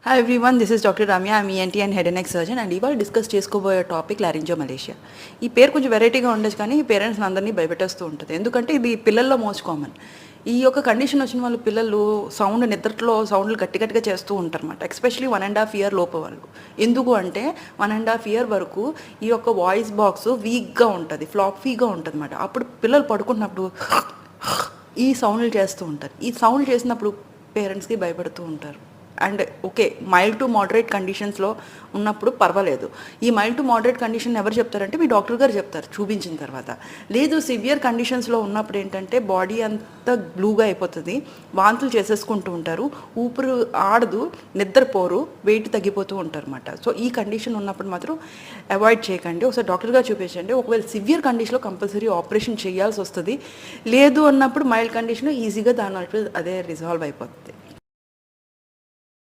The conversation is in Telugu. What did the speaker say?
Hi everyone, this is doctor Ramya. I'm ENT and head and neck surgeon. And ఇవాళ డిస్కస్ చేసుకోబోయే టాపిక్ లారింజోమలేషియా. ఈ పేరు కొంచెం వెరైటీగా ఉండొచ్చు, కానీ పేరెంట్స్ అందరినీ భయపెట్టేస్తూ ఉంటుంది. ఎందుకంటే ఇది పిల్లల్లో మోస్ట్ కామన్. ఈ యొక్క కండిషన్ వచ్చిన వాళ్ళు పిల్లలు నిద్రలో సౌండ్లు గట్టి గట్టిగా చేస్తూ ఉంటారన్నమాట. ఎస్పెషలీ 1.5 year లోపు వాళ్ళు. ఎందుకు అంటే 1.5 year వరకు ఈ యొక్క వాయిస్ బాక్స్ వీక్గా ఉంటుంది, ఫ్లాఫీగా ఉంటుంది అన్నమాట. అప్పుడు పిల్లలు పడుకున్నప్పుడు ఈ సౌండ్లు చేస్తూ ఉంటారు. ఈ సౌండ్ చేసినప్పుడు పేరెంట్స్కి భయపడుతూ ఉంటారు. And okay, mild to moderate కండిషన్స్లో ఉన్నప్పుడు పర్వాలేదు. ఈ మైల్డ్ టు మోడరేట్ కండిషన్ ఎవరు చెప్తారంటే మీ డాక్టర్ గారు చెప్తారు చూపించిన తర్వాత. లేదు, సివియర్ కండిషన్స్లో ఉన్నప్పుడు ఏంటంటే బాడీ అంతా బ్లూగా అయిపోతుంది, వాంతులు చేసేసుకుంటూ ఉంటారు, ఊపిరి ఆడదు, నిద్రపోరు, వెయిట్ తగ్గిపోతూ ఉంటారు అనమాట. సో ఈ కండిషన్ ఉన్నప్పుడు మాత్రం అవాయిడ్ చేయకండి, ఒకసారి డాక్టర్ గారు చూపించండి. ఒకవేళ సివియర్ కండిషన్లో కంపల్సరీ ఆపరేషన్ చేయాల్సి వస్తుంది. లేదు అన్నప్పుడు మైల్డ్ కండిషన్ ఈజీగా దాని అదే రిజాల్వ్ అయిపోతుంది.